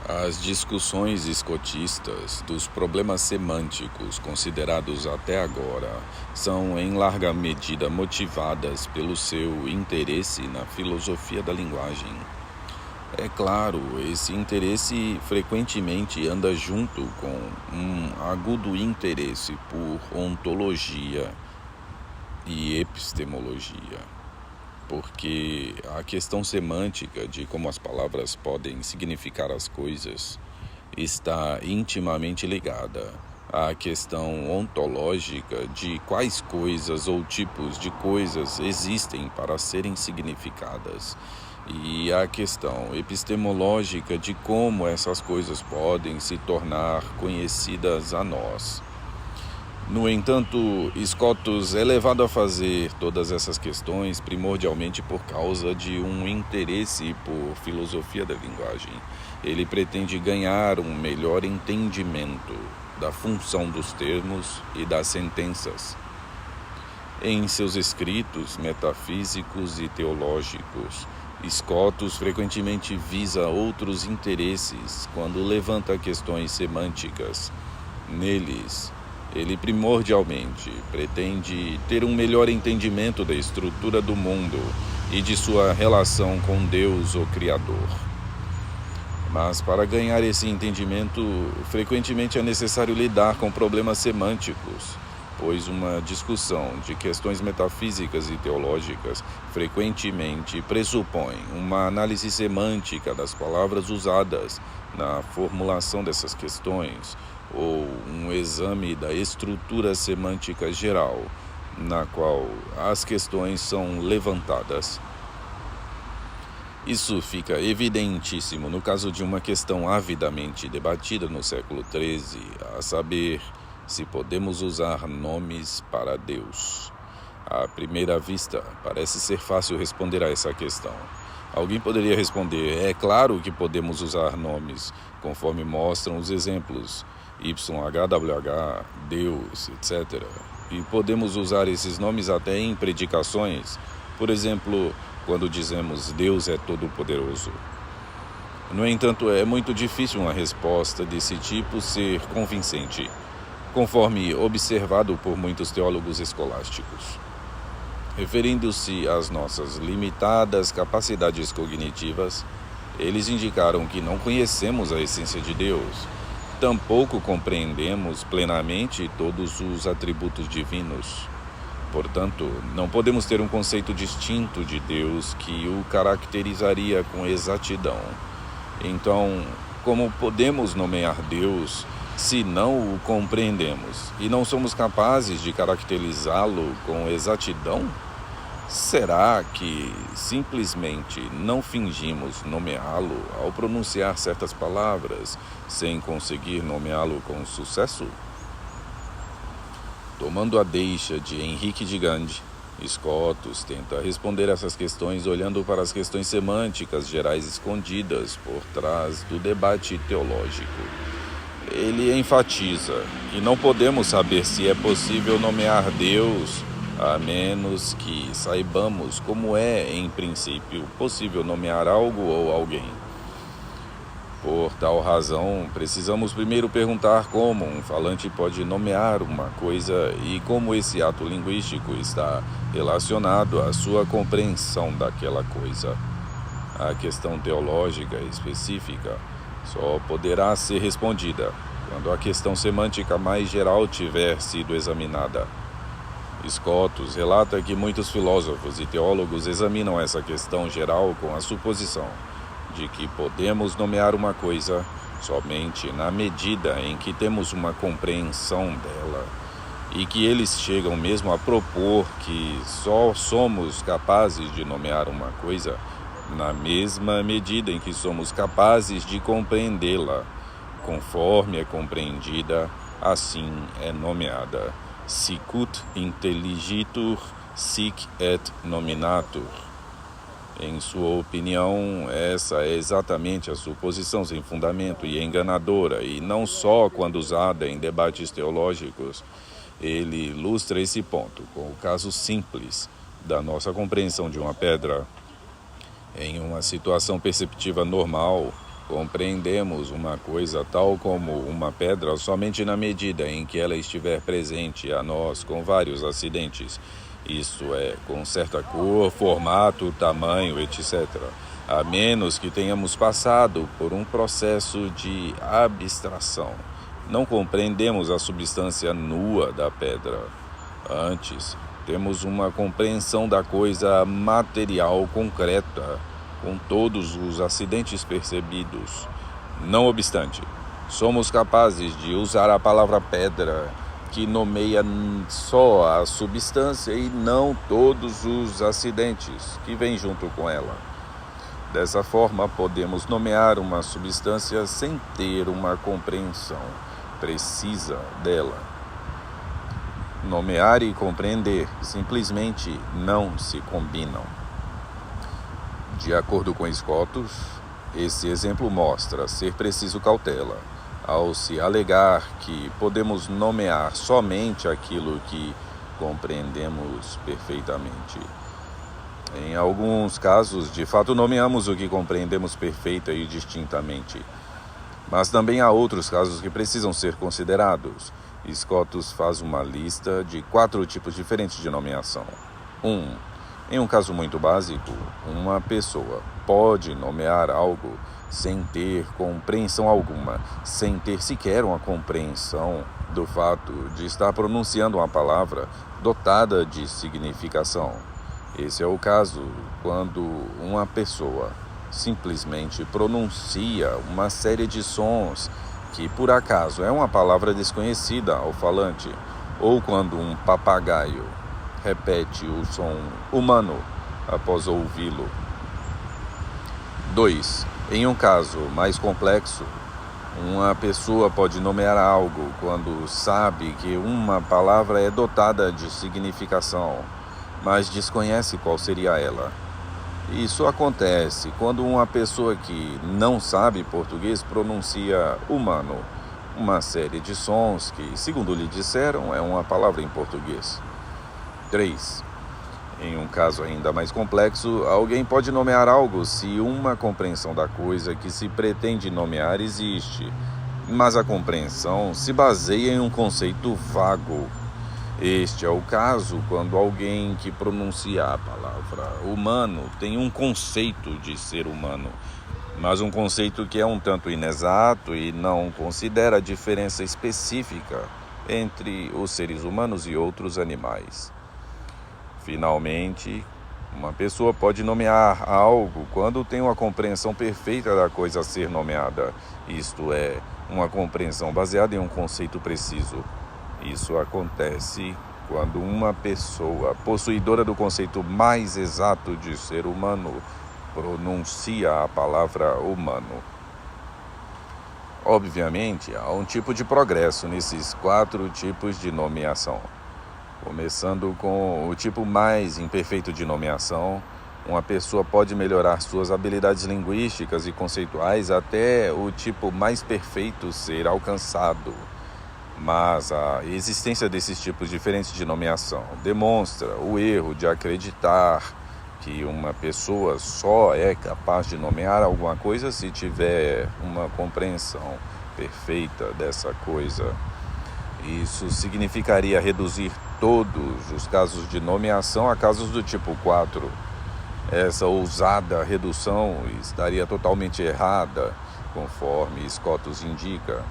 As discussões escotistas dos problemas semânticos considerados até agora são em larga medida motivadas pelo seu interesse na filosofia da linguagem. É claro, esse interesse frequentemente anda junto com um agudo interesse por ontologia e epistemologia, porque a questão semântica de como as palavras podem significar as coisas está intimamente ligada à questão ontológica de quais coisas ou tipos de coisas existem para serem significadas, e à questão epistemológica de como essas coisas podem se tornar conhecidas a nós. No entanto, Scotus é levado a fazer todas essas questões primordialmente por causa de um interesse por filosofia da linguagem. Ele pretende ganhar um melhor entendimento da função dos termos e das sentenças. Em seus escritos metafísicos e teológicos, Scotus frequentemente visa outros interesses quando levanta questões semânticas. Neles, ele primordialmente pretende ter um melhor entendimento da estrutura do mundo e de sua relação com Deus, o Criador. Mas para ganhar esse entendimento, frequentemente é necessário lidar com problemas semânticos, pois uma discussão de questões metafísicas e teológicas frequentemente pressupõe uma análise semântica das palavras usadas na formulação dessas questões, ou um exame da estrutura semântica geral, na qual as questões são levantadas. Isso fica evidentíssimo no caso de uma questão avidamente debatida no século XIII, a saber, se podemos usar nomes para Deus. À primeira vista, parece ser fácil responder a essa questão. Alguém poderia responder: é claro que podemos usar nomes, conforme mostram os exemplos YHWH, Deus, etc. E podemos usar esses nomes até em predicações, por exemplo, quando dizemos Deus é todo-poderoso. No entanto, é muito difícil uma resposta desse tipo ser convincente, conforme observado por muitos teólogos escolásticos. Referindo-se às nossas limitadas capacidades cognitivas, eles indicaram que não conhecemos a essência de Deus, tampouco compreendemos plenamente todos os atributos divinos. Portanto, não podemos ter um conceito distinto de Deus que o caracterizaria com exatidão. Então, como podemos nomear Deus se não o compreendemos e não somos capazes de caracterizá-lo com exatidão? Será que simplesmente não fingimos nomeá-lo ao pronunciar certas palavras sem conseguir nomeá-lo com sucesso? Tomando a deixa de Henrique de Gandhi, Scotus tenta responder essas questões olhando para as questões semânticas gerais escondidas por trás do debate teológico. Ele enfatiza que não podemos saber se é possível nomear Deus a menos que saibamos como é, em princípio, possível nomear algo ou alguém. Por tal razão, precisamos primeiro perguntar como um falante pode nomear uma coisa e como esse ato linguístico está relacionado à sua compreensão daquela coisa. A questão teológica específica só poderá ser respondida quando a questão semântica mais geral tiver sido examinada. Scotus relata que muitos filósofos e teólogos examinam essa questão geral com a suposição de que podemos nomear uma coisa somente na medida em que temos uma compreensão dela, e que eles chegam mesmo a propor que só somos capazes de nomear uma coisa na mesma medida em que somos capazes de compreendê-la. Conforme é compreendida, assim é nomeada. Sicut intelligitur, sic et nominatur. Em sua opinião, essa é exatamente a suposição sem fundamento e enganadora, e não só quando usada em debates teológicos. Ele ilustra esse ponto com o caso simples da nossa compreensão de uma pedra. Em uma situação perceptiva normal, Compreendemos uma coisa tal como uma pedra somente na medida em que ela estiver presente a nós com vários acidentes, isto é, com certa cor, formato, tamanho, etc., a menos que tenhamos passado por um processo de abstração. Não compreendemos a substância nua da pedra. Antes, temos uma compreensão da coisa material concreta, com todos os acidentes percebidos. Não obstante, somos capazes de usar a palavra pedra, que nomeia só a substância e não todos os acidentes que vêm junto com ela. Dessa forma, podemos nomear uma substância sem ter uma compreensão precisa dela. Nomear e compreender simplesmente não se combinam. De acordo com Scotus, esse exemplo mostra ser preciso cautela ao se alegar que podemos nomear somente aquilo que compreendemos perfeitamente. Em alguns casos, de fato, nomeamos o que compreendemos perfeita e distintamente. Mas também há outros casos que precisam ser considerados. Scotus faz uma lista de 4 tipos diferentes de nomeação. 1. Em um caso muito básico, uma pessoa pode nomear algo sem ter compreensão alguma, sem ter sequer uma compreensão do fato de estar pronunciando uma palavra dotada de significação. Esse é o caso quando uma pessoa simplesmente pronuncia uma série de sons que, por acaso, é uma palavra desconhecida ao falante, ou quando um papagaio repete o som humano após ouvi-lo. 2. Em um caso mais complexo, uma pessoa pode nomear algo quando sabe que uma palavra é dotada de significação, mas desconhece qual seria ela. Isso acontece quando uma pessoa que não sabe português pronuncia humano, uma série de sons que, segundo lhe disseram, é uma palavra em português. 3. Em um caso ainda mais complexo, alguém pode nomear algo se uma compreensão da coisa que se pretende nomear existe, mas a compreensão se baseia em um conceito vago. Este é o caso quando alguém que pronuncia a palavra humano tem um conceito de ser humano, mas um conceito que é um tanto inexato e não considera a diferença específica entre os seres humanos e outros animais. Finalmente, uma pessoa pode nomear algo quando tem uma compreensão perfeita da coisa a ser nomeada, isto é, uma compreensão baseada em um conceito preciso. Isso acontece quando uma pessoa, possuidora do conceito mais exato de ser humano, pronuncia a palavra humano. Obviamente, há um tipo de progresso nesses 4 tipos de nomeação. Começando com o tipo mais imperfeito de nomeação, uma pessoa pode melhorar suas habilidades linguísticas e conceituais até o tipo mais perfeito ser alcançado. Mas a existência desses tipos diferentes de nomeação demonstra o erro de acreditar que uma pessoa só é capaz de nomear alguma coisa se tiver uma compreensão perfeita dessa coisa. Isso significaria reduzir todos os casos de nomeação a casos do tipo 4. Essa ousada redução estaria totalmente errada, conforme Scotus indica,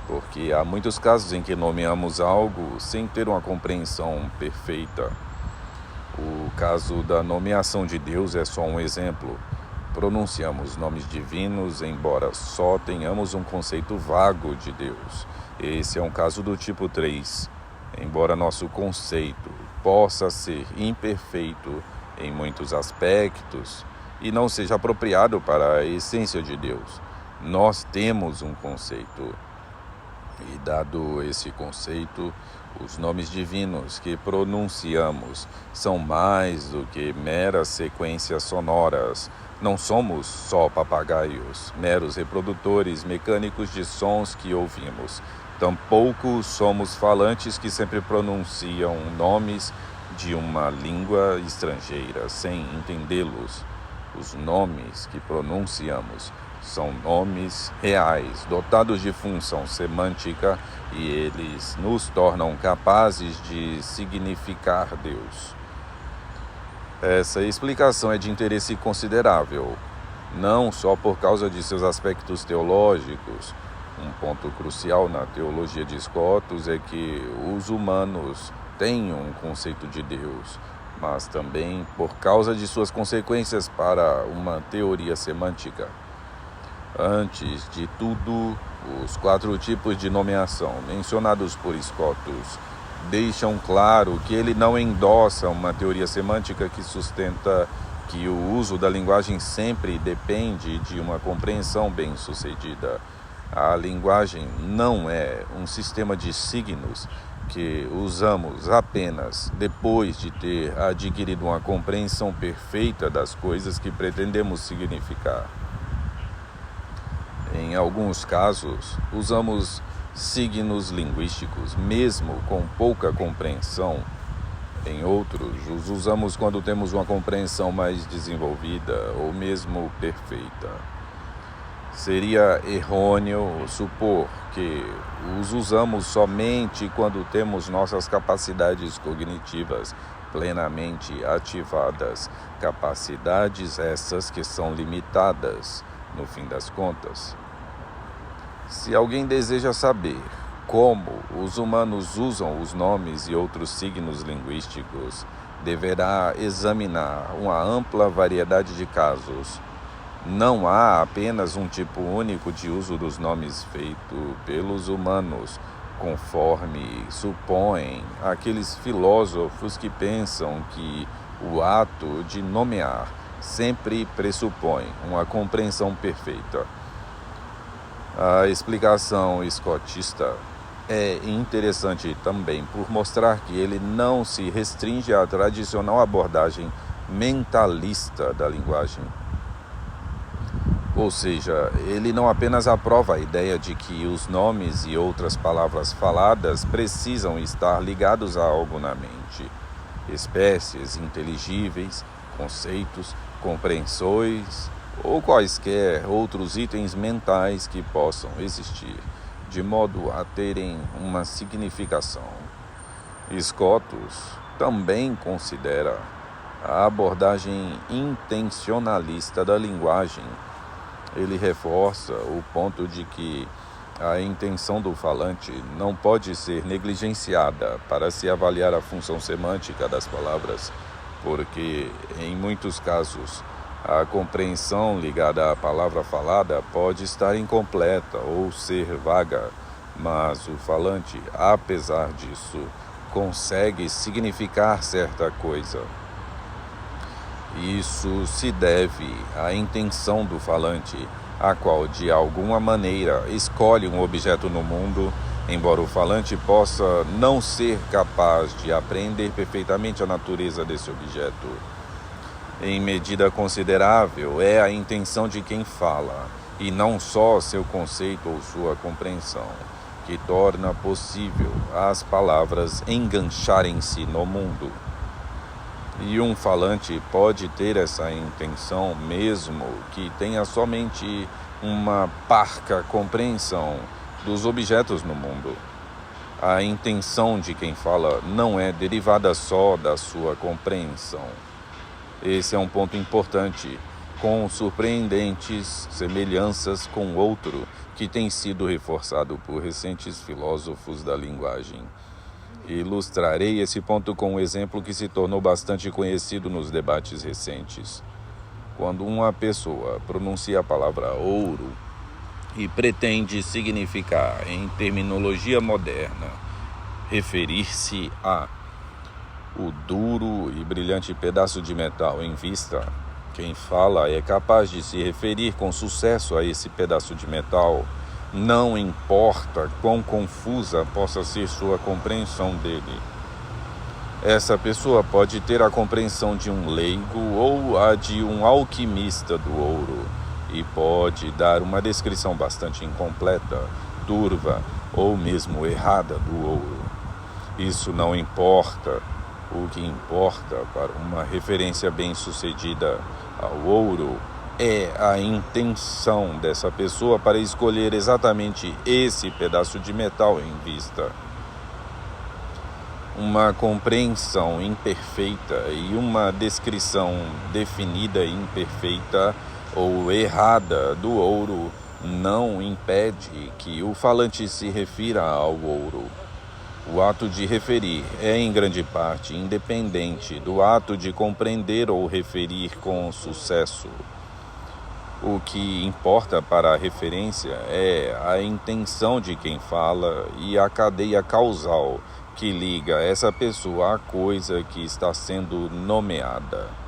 porque há muitos casos em que nomeamos algo sem ter uma compreensão perfeita. O caso da nomeação de Deus é só um exemplo. Pronunciamos nomes divinos, embora só tenhamos um conceito vago de Deus. Esse é um caso do tipo 3. Embora nosso conceito possa ser imperfeito em muitos aspectos e não seja apropriado para a essência de Deus, nós temos um conceito. E dado esse conceito, os nomes divinos que pronunciamos são mais do que meras sequências sonoras. Não somos só papagaios, meros reprodutores mecânicos de sons que ouvimos. Tampouco somos falantes que sempre pronunciam nomes de uma língua estrangeira sem entendê-los. Os nomes que pronunciamos São nomes reais, dotados de função semântica, e eles nos tornam capazes de significar Deus. Essa explicação é de interesse considerável, não só por causa de seus aspectos teológicos. Um ponto crucial na teologia de Scotus é que os humanos têm um conceito de Deus, mas também por causa de suas consequências para uma teoria semântica. Antes de tudo, os 4 tipos de nomeação mencionados por Scotus deixam claro que ele não endossa uma teoria semântica que sustenta que o uso da linguagem sempre depende de uma compreensão bem-sucedida. A linguagem não é um sistema de signos que usamos apenas depois de ter adquirido uma compreensão perfeita das coisas que pretendemos significar. Em alguns casos, usamos signos linguísticos, mesmo com pouca compreensão. Em outros, os usamos quando temos uma compreensão mais desenvolvida ou mesmo perfeita. Seria errôneo supor que os usamos somente quando temos nossas capacidades cognitivas plenamente ativadas, capacidades essas que são limitadas, no fim das contas. Se alguém deseja saber como os humanos usam os nomes e outros signos linguísticos, deverá examinar uma ampla variedade de casos. Não há apenas um tipo único de uso dos nomes feito pelos humanos, conforme supõem aqueles filósofos que pensam que o ato de nomear sempre pressupõe uma compreensão perfeita. A explicação escotista é interessante também por mostrar que ele não se restringe à tradicional abordagem mentalista da linguagem. Ou seja, ele não apenas aprova a ideia de que os nomes e outras palavras faladas precisam estar ligados a algo na mente, espécies inteligíveis, conceitos, compreensões ou quaisquer outros itens mentais que possam existir, de modo a terem uma significação. Scotus também considera a abordagem intencionalista da linguagem. Ele reforça o ponto de que a intenção do falante não pode ser negligenciada para se avaliar a função semântica das palavras, porque, em muitos casos, a compreensão ligada à palavra falada pode estar incompleta ou ser vaga, mas o falante, apesar disso, consegue significar certa coisa. Isso se deve à intenção do falante, a qual, de alguma maneira, escolhe um objeto no mundo, embora o falante possa não ser capaz de apreender perfeitamente a natureza desse objeto. Em medida considerável, é a intenção de quem fala, e não só seu conceito ou sua compreensão, que torna possível as palavras engancharem-se no mundo. E um falante pode ter essa intenção mesmo que tenha somente uma parca compreensão dos objetos no mundo. A intenção de quem fala não é derivada só da sua compreensão. Esse é um ponto importante, com surpreendentes semelhanças com outro que tem sido reforçado por recentes filósofos da linguagem. Ilustrarei esse ponto com um exemplo que se tornou bastante conhecido nos debates recentes. Quando uma pessoa pronuncia a palavra ouro e pretende significar, em terminologia moderna, referir-se a o duro e brilhante pedaço de metal em vista, quem fala é capaz de se referir com sucesso a esse pedaço de metal, não importa quão confusa possa ser sua compreensão dele. Essa pessoa pode ter a compreensão de um leigo ou a de um alquimista do ouro, e pode dar uma descrição bastante incompleta, turva ou mesmo errada do ouro. Isso não importa. O que importa para uma referência bem-sucedida ao ouro é a intenção dessa pessoa para escolher exatamente esse pedaço de metal em vista. Uma compreensão imperfeita e uma descrição definida imperfeita ou errada do ouro não impede que o falante se refira ao ouro. O ato de referir é, em grande parte, independente do ato de compreender ou referir com sucesso. O que importa para a referência é a intenção de quem fala e a cadeia causal que liga essa pessoa à coisa que está sendo nomeada.